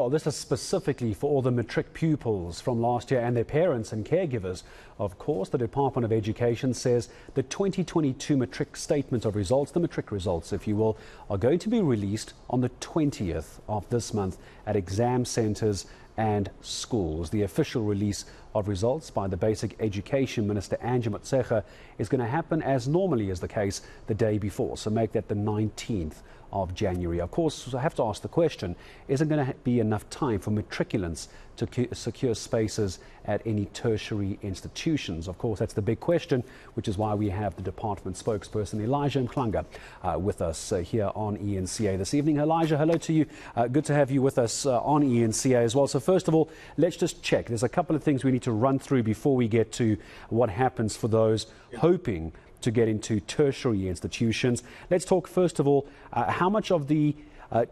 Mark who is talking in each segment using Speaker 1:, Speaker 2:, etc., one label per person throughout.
Speaker 1: Well, this is specifically for all the matric pupils from last year and their parents and caregivers. Of course, the Department of Education says the 2022 matric statement of results, the matric results, if you will, are going to be released on the 20th of this month at exam centres and schools. The official release of results by the Basic Education Minister, Angie Motshekga, is going to happen as normally is the case the day before. So make that the 19th of January. Of course, I have to ask the question, is it going to be enough time for matriculants to secure spaces at any tertiary institutions? Of course, that's the big question, which is why we have the department spokesperson, Elijah Mhlanga, with us here on eNCA this evening. Elijah, hello to you. Good to have you with us on eNCA as well. So first of all, let's just check. There's a couple of things we need to run through before we get to what happens for those hoping to get into tertiary institutions. Let's talk first of all, how much of the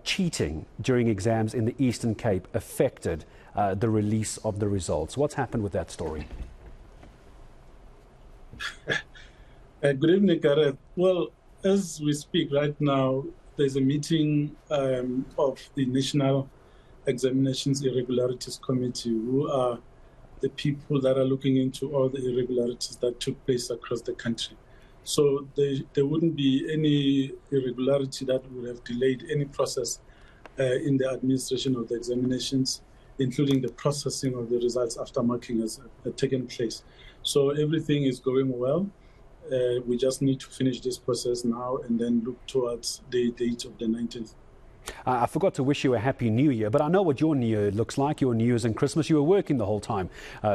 Speaker 1: cheating during exams in the Eastern Cape affected the release of the results? What's happened with that story?
Speaker 2: Good evening, Gareth. Well, as we speak right now, there's a meeting of the National Examinations Irregularities Committee, who are the people that are looking into all the irregularities that took place across the country. So there wouldn't be any irregularity that would have delayed any process in the administration of the examinations, including the processing of the results after marking has taken place. So everything is going well. We just need to finish this process now and then look towards the date of the 19th.
Speaker 1: I forgot to wish you a happy new year, but I know what your new year looks like, your New Year's and Christmas. You were working the whole time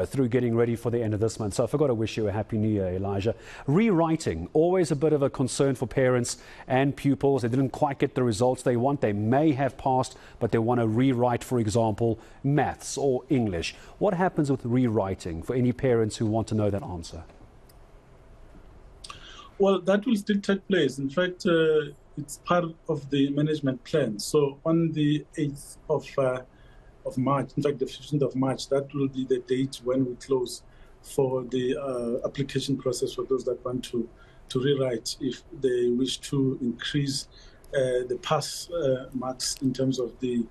Speaker 1: through getting ready for the end of this month. So I forgot to wish you a happy new year, Elijah. Rewriting, always a bit of a concern for parents and pupils. They didn't quite get the results they want. They may have passed, but they want to rewrite, for example, maths or English. What happens with rewriting for any parents who want to know that answer?
Speaker 2: Well, that will still take place. In fact, it's part of the management plan. So on the 8th of March, in fact, the 15th of March, that will be the date when we close for the application process for those that want to rewrite if they wish to increase the pass marks in terms of the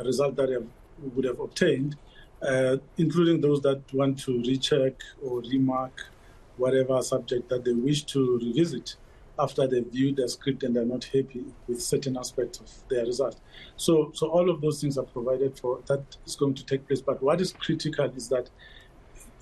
Speaker 2: result that they would have obtained, including those that want to recheck or remark whatever subject that they wish to revisit after they viewed their script and they're not happy with certain aspects of their result. So all of those things are provided for. That is going to take place. But what is critical is that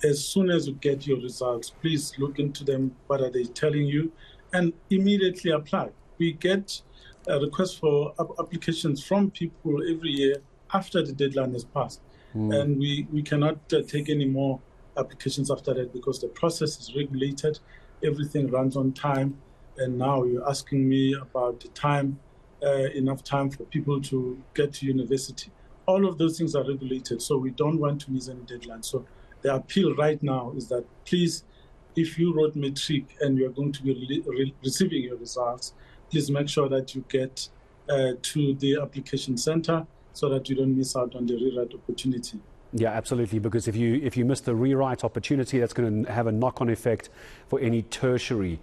Speaker 2: as soon as you get your results, please look into them. What are they telling you? And immediately apply. We get a request for applications from people every year after the deadline has passed. And we cannot take any more applications after that because the process is regulated. Everything runs on time. And now you're asking me about the time, enough time for people to get to university. All of those things are regulated, so we don't want to miss any deadline. So the appeal right now is that please, if you wrote matric and you're going to be receiving your results, please make sure that you get to the application center so that you don't miss out on the rewrite opportunity.
Speaker 1: Yeah, absolutely, because if you miss the rewrite opportunity, that's going to have a knock-on effect for any tertiary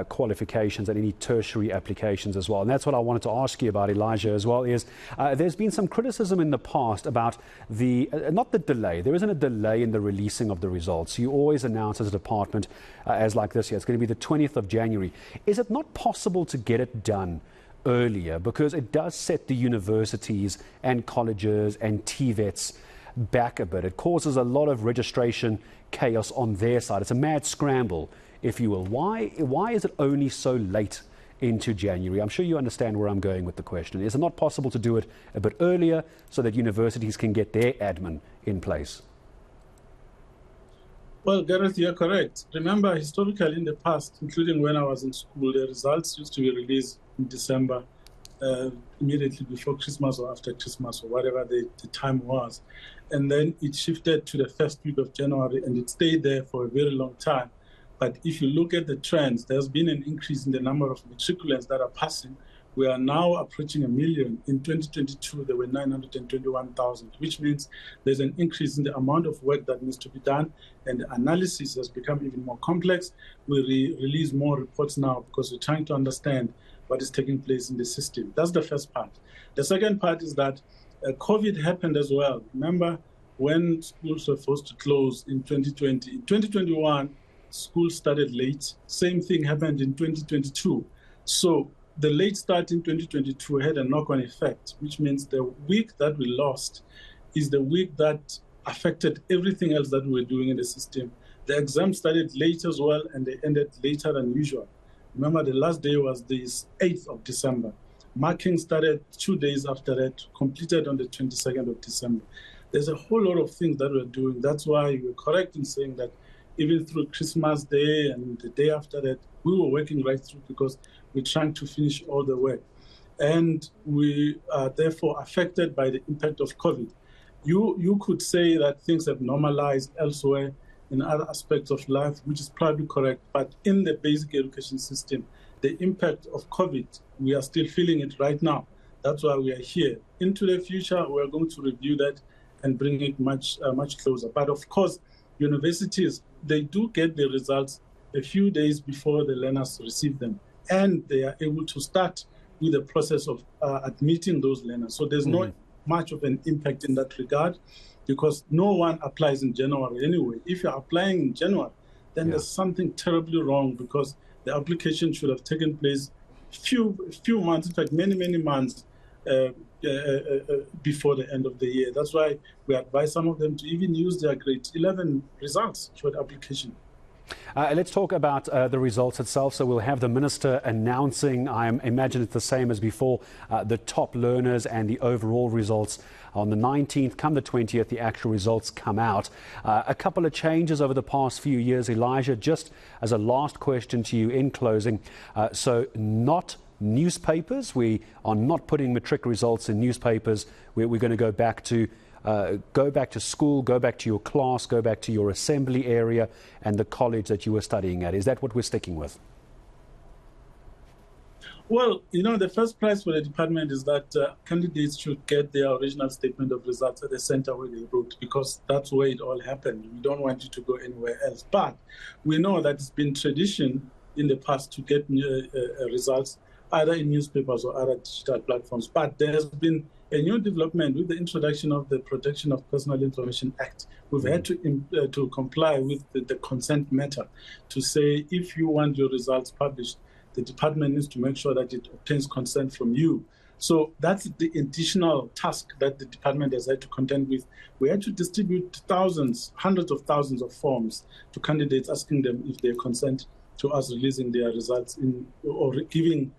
Speaker 1: qualifications and any tertiary applications as well. And that's what I wanted to ask you about, Elijah, as well, is there's been some criticism in the past about the, not the delay, there isn't a delay in the releasing of the results. You always announce as a department, as like this year, it's going to be the 20th of January. Is it not possible to get it done earlier? Because it does set the universities and colleges and TVETs back a bit. It causes a lot of registration chaos on their side. It's a mad scramble, if you will. Why is it only so late into January? I'm sure you understand where I'm going with the question. Is it not possible to do it a bit earlier so that universities can get their admin in place?
Speaker 2: Well, Gareth, you're correct. Remember, historically in the past, including when I was in school, the results used to be released in December, immediately before Christmas or after Christmas or whatever the time was. And then it shifted to the first week of January and it stayed there for a very long time. But if you look at the trends, there's been an increase in the number of matriculants that are passing. We are now approaching 1 million. In 2022, there were 921,000, which means there's an increase in the amount of work that needs to be done, and the analysis has become even more complex. We release more reports now because we're trying to understand what is taking place in the system. That's the first part. The second part is that COVID happened as well. Remember when schools were forced to close in 2020? In 2021, schools started late. Same thing happened in 2022. So the late start in 2022 had a knock-on effect, which means the week that we lost is the week that affected everything else that we were doing in the system. The exams started late as well, and they ended later than usual. Remember, the last day was the 8th of December. Marking started 2 days after that, completed on the 22nd of December. There's a whole lot of things that we're doing. That's why you're correct in saying that even through Christmas Day and the day after that, we were working right through because we're trying to finish all the work. And we are therefore affected by the impact of COVID. You could say that things have normalized elsewhere in other aspects of life, which is probably correct. But in the basic education system, the impact of COVID, we are still feeling it right now. That's why we are here. Into the future, we are going to review that and bring it much closer. But of course, universities, they do get the results a few days before the learners receive them. And they are able to start with the process of admitting those learners. So there's not much of an impact in that regard, because no one applies in January anyway. If you're applying in January, then there's something terribly wrong, because the application should have taken place few months, in fact, many months before the end of the year. That's why we advise some of them to even use their grade 11 results for the application.
Speaker 1: Let's talk about the results itself. So we'll have the minister announcing, I imagine it's the same as before, the top learners and the overall results on the 19th. Come the 20th, the actual results come out. A couple of changes over the past few years, Elijah, just as a last question to you in closing. So not newspapers. We are not putting matric results in newspapers. We're going to go back to school, go back to your class, go back to your assembly area and the college that you were studying at. Is that what we're sticking with?
Speaker 2: Well, the first prize for the department is that candidates should get their original statement of results at the center where they wrote, because that's where it all happened. We don't want you to go anywhere else. But we know that it's been tradition in the past to get results either in newspapers or other digital platforms. But there has been a new development with the introduction of the Protection of Personal Information Act. We've had to comply with the consent matter to say if you want your results published, the department needs to make sure that it obtains consent from you. So that's the additional task that the department has had to contend with. We had to distribute hundreds of thousands of forms to candidates asking them if they consent to us releasing their results or giving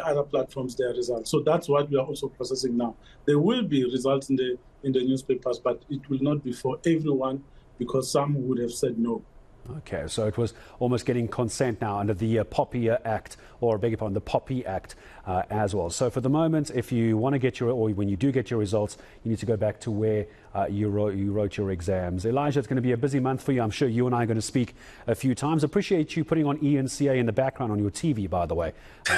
Speaker 2: other platforms their results. So that's what we are also processing now. There will be results in the newspapers, but it will not be for everyone, because some would have said no.
Speaker 1: Okay, so it was almost getting consent now under the POPI Act, or beg your pardon, the POPI Act as well. So for the moment, if you want to get or when you do get your results, you need to go back to where you wrote your exams. Elijah, it's going to be a busy month for you. I'm sure you and I are going to speak a few times. Appreciate you putting on eNCA in the background on your TV, by the way.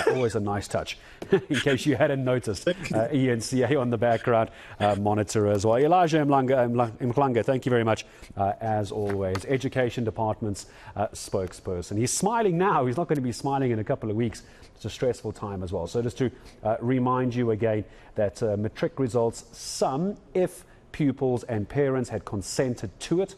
Speaker 1: Always a nice touch. In case you hadn't noticed, eNCA on the background monitor as well. Elijah Mhlanga, thank you very much, as always. Education Department's spokesperson. He's smiling now. He's not going to be smiling in a couple of weeks. It's a stressful time as well. So just to remind you again that matric results, if pupils and parents had consented to it,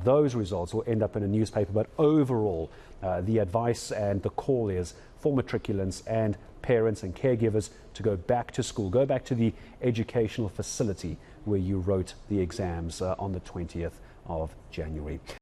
Speaker 1: those results will end up in a newspaper. But overall, the advice and the call is for matriculants and parents and caregivers to go back to school, go back to the educational facility where you wrote the exams on the 20th of January.